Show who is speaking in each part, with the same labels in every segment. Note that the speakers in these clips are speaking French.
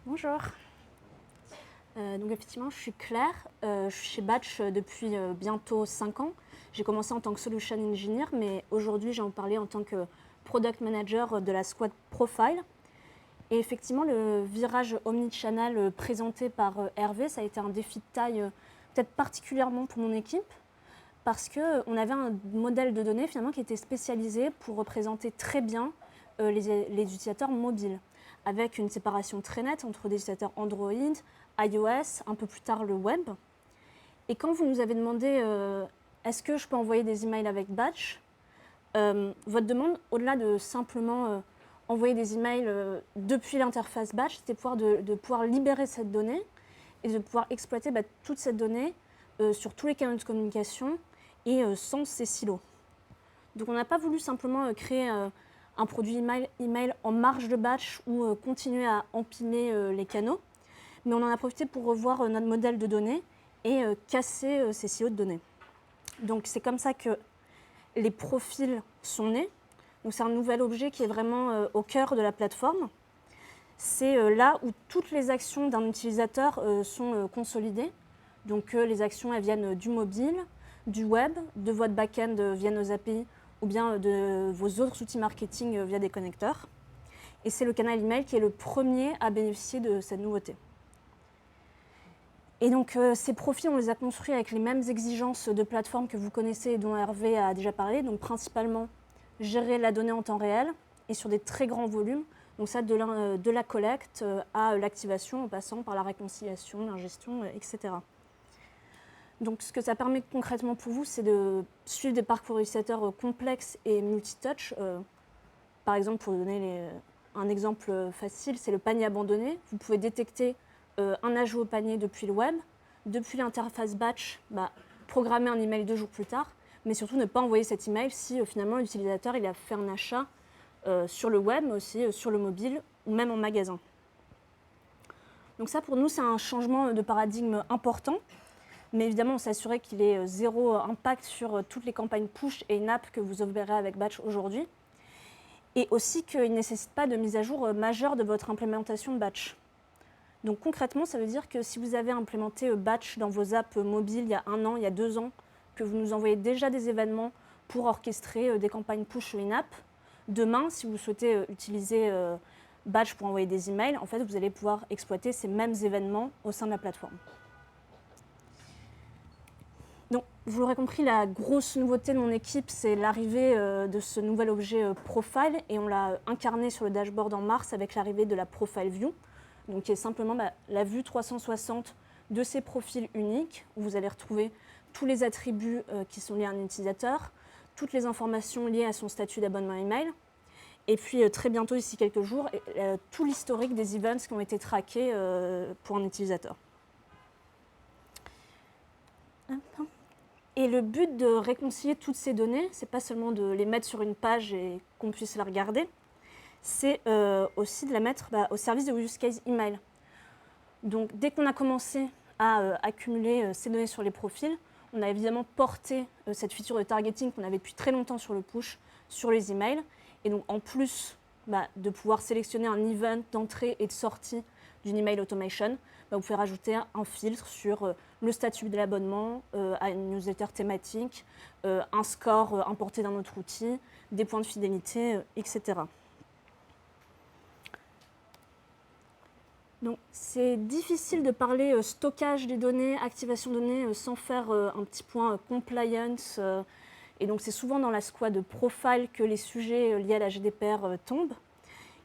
Speaker 1: Bonjour. Donc effectivement, je suis Claire. Je suis chez Batch depuis bientôt 5 ans. J'ai commencé en tant que Solution Engineer, mais aujourd'hui, j'ai en parlé en tant que Product Manager de la squad Profile. Et effectivement, le virage omnichannel présenté par Hervé, ça a été un défi de taille peut-être particulièrement pour mon équipe, parce qu'on avait un modèle de données finalement qui était spécialisé pour représenter très bien les utilisateurs mobiles, avec une séparation très nette entre des utilisateurs Android, iOS, un peu plus tard le web. Et quand vous nous avez demandé est-ce que je peux envoyer des emails avec Batch, votre demande, au-delà de simplement envoyer des emails depuis l'interface Batch, c'était de pouvoir libérer cette donnée et de pouvoir exploiter toute cette donnée sur tous les canaux de communication et sans ces silos. Donc on n'a pas voulu simplement créer un produit email en marge de Batch ou continuer à empiler les canaux, mais on en a profité pour revoir notre modèle de données et casser ces silos de données. Donc c'est comme ça que les profils sont nés. Donc c'est un nouvel objet qui est vraiment au cœur de la plateforme. C'est là où toutes les actions d'un utilisateur sont consolidées. Donc les actions elles viennent du mobile, du web, de votre back-end via nos API ou bien de vos autres outils marketing via des connecteurs. Et c'est le canal email qui est le premier à bénéficier de cette nouveauté. Et donc ces profils, on les a construits avec les mêmes exigences de plateforme que vous connaissez et dont Hervé a déjà parlé. Donc principalement gérer la donnée en temps réel et sur des très grands volumes. Donc ça de la collecte à l'activation en passant par la réconciliation, l'ingestion, etc. Donc ce que ça permet concrètement pour vous, c'est de suivre des parcours utilisateurs complexes et multitouch. Par exemple, pour donner un exemple facile, c'est le panier abandonné. Vous pouvez détecter un ajout au panier depuis le web, depuis l'interface Batch, programmer un email 2 jours plus tard, mais surtout ne pas envoyer cet email si finalement l'utilisateur il a fait un achat sur le web, mais aussi sur le mobile ou même en magasin. Donc ça pour nous c'est un changement de paradigme important, mais évidemment on s'assurait qu'il ait zéro impact sur toutes les campagnes push et in-app que vous opérez avec Batch aujourd'hui, et aussi qu'il ne nécessite pas de mise à jour majeure de votre implémentation de Batch. Donc concrètement, ça veut dire que si vous avez implémenté Batch dans vos apps mobiles il y a 1 an, il y a 2 ans, que vous nous envoyez déjà des événements pour orchestrer des campagnes push ou in-app, demain, si vous souhaitez utiliser Batch pour envoyer des emails, en fait, vous allez pouvoir exploiter ces mêmes événements au sein de la plateforme. Donc, vous l'aurez compris, la grosse nouveauté de mon équipe, c'est l'arrivée de ce nouvel objet Profile, et on l'a incarné sur le dashboard en mars avec l'arrivée de la Profile View, donc qui est simplement la vue 360 de ces profils uniques, où vous allez retrouver tous les attributs qui sont liés à un utilisateur, toutes les informations liées à son statut d'abonnement email, et puis très bientôt, d'ici quelques jours, tout l'historique des events qui ont été traqués pour un utilisateur. Et le but de réconcilier toutes ces données, c'est pas seulement de les mettre sur une page et qu'on puisse la regarder, c'est aussi de la mettre au service de use case email. Donc dès qu'on a commencé à accumuler ces données sur les profils, on a évidemment porté cette feature de targeting qu'on avait depuis très longtemps sur le push, sur les emails. Et donc en plus de pouvoir sélectionner un event d'entrée et de sortie d'une email automation, vous pouvez rajouter un filtre sur le statut de l'abonnement, à une newsletter thématique, un score importé d'un autre outil, des points de fidélité, etc. Donc, c'est difficile de parler stockage des données, activation de données sans faire un petit point compliance. Et donc, c'est souvent dans la squad Profile que les sujets liés à la GDPR tombent.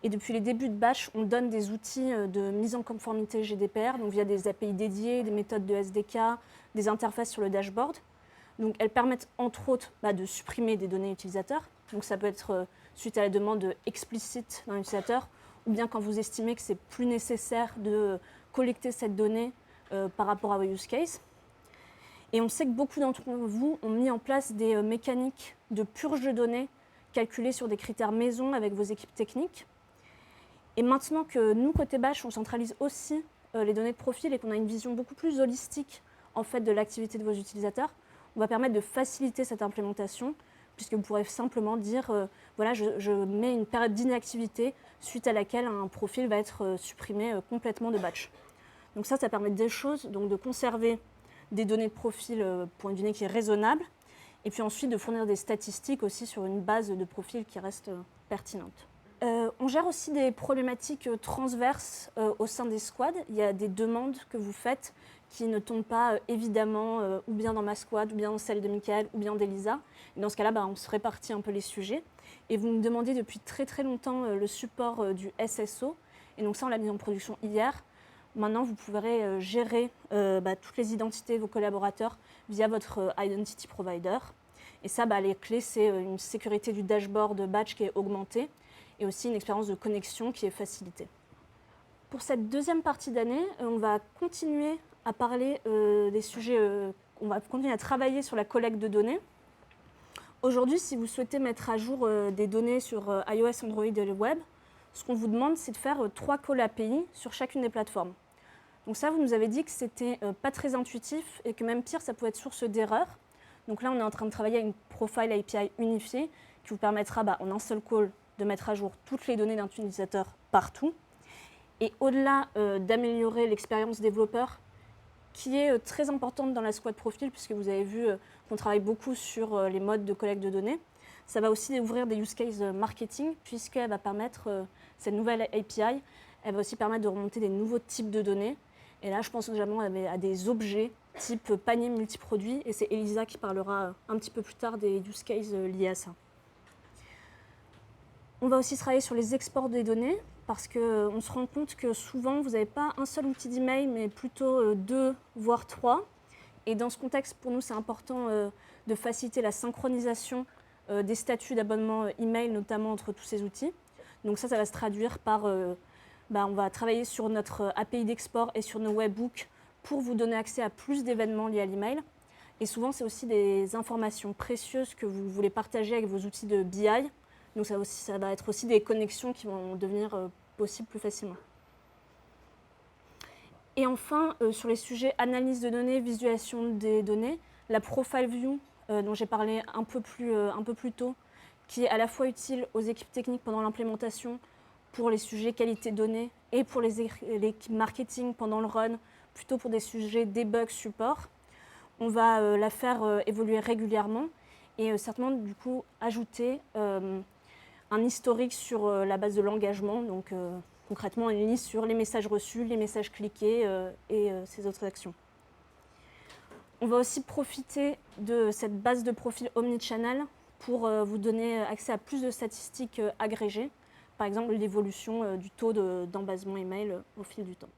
Speaker 1: Et depuis les débuts de Batch, on donne des outils de mise en conformité GDPR, donc via des API dédiées, des méthodes de SDK, des interfaces sur le dashboard. Donc, elles permettent entre autres de supprimer des données utilisateurs. Donc, ça peut être suite à la demande explicite d'un utilisateur, ou bien quand vous estimez que c'est plus nécessaire de collecter cette donnée par rapport à vos use cases. Et on sait que beaucoup d'entre vous ont mis en place des mécaniques de purge de données calculées sur des critères maison avec vos équipes techniques. Et maintenant que nous, côté Batch, on centralise aussi les données de profil et qu'on a une vision beaucoup plus holistique en fait, de l'activité de vos utilisateurs, on va permettre de faciliter cette implémentation, puisque vous pourrez simplement dire, voilà, je mets une période d'inactivité suite à laquelle un profil va être supprimé complètement de batch. Donc ça permet deux choses, donc de conserver des données de profil pour une donnée qui est raisonnable, et puis ensuite de fournir des statistiques aussi sur une base de profil qui reste pertinente. On gère aussi des problématiques transverses au sein des squads. Il y a des demandes que vous faites qui ne tombent pas évidemment ou bien dans ma squad, ou bien dans celle de Michael, ou bien d'Elisa. Dans ce cas-là, on se répartit un peu les sujets. Et vous me demandez depuis très très longtemps le support du SSO. Et donc ça, on l'a mis en production hier. Maintenant, vous pourrez gérer toutes les identités de vos collaborateurs via votre Identity Provider. Et ça, les clés, c'est une sécurité du dashboard batch qui est augmentée et aussi une expérience de connexion qui est facilitée. Pour cette deuxième partie d'année, on va continuer à parler des sujets, on va continuer à travailler sur la collecte de données. Aujourd'hui, si vous souhaitez mettre à jour des données sur iOS, Android et le web, ce qu'on vous demande, c'est de faire 3 calls API sur chacune des plateformes. Donc ça, vous nous avez dit que c'était pas très intuitif et que même pire, ça pouvait être source d'erreur. Donc là, on est en train de travailler à une profile API unifiée qui vous permettra en un seul call de mettre à jour toutes les données d'un utilisateur partout. Et au-delà d'améliorer l'expérience développeur, qui est très importante dans la squad profil, puisque vous avez vu qu'on travaille beaucoup sur les modes de collecte de données, ça va aussi ouvrir des use cases marketing, puisqu'elle va permettre, cette nouvelle API, elle va aussi permettre de remonter des nouveaux types de données. Et là, je pense notamment à des objets type panier multiproduit, et c'est Elisa qui parlera un petit peu plus tard des use cases liés à ça. On va aussi travailler sur les exports des données, parce qu'on se rend compte que souvent, vous n'avez pas un seul outil d'email, mais plutôt 2, voire 3. Et dans ce contexte, pour nous, c'est important de faciliter la synchronisation des statuts d'abonnement email, notamment entre tous ces outils. Donc ça va se traduire par, on va travailler sur notre API d'export et sur nos webhooks pour vous donner accès à plus d'événements liés à l'email. Et souvent, c'est aussi des informations précieuses que vous voulez partager avec vos outils de BI. Donc ça va être aussi des connexions qui vont devenir possibles plus facilement. Et enfin, sur les sujets analyse de données, visualisation des données, la profile view dont j'ai parlé un peu plus tôt, qui est à la fois utile aux équipes techniques pendant l'implémentation, pour les sujets qualité de données, et pour l'équipe marketing pendant le run, plutôt pour des sujets debug, support. On va la faire évoluer régulièrement et certainement du coup ajouter un historique sur la base de l'engagement, donc concrètement une liste sur les messages reçus, les messages cliqués et ces autres actions. On va aussi profiter de cette base de profil omnichannel pour vous donner accès à plus de statistiques agrégées, par exemple l'évolution du taux d'embasement email au fil du temps.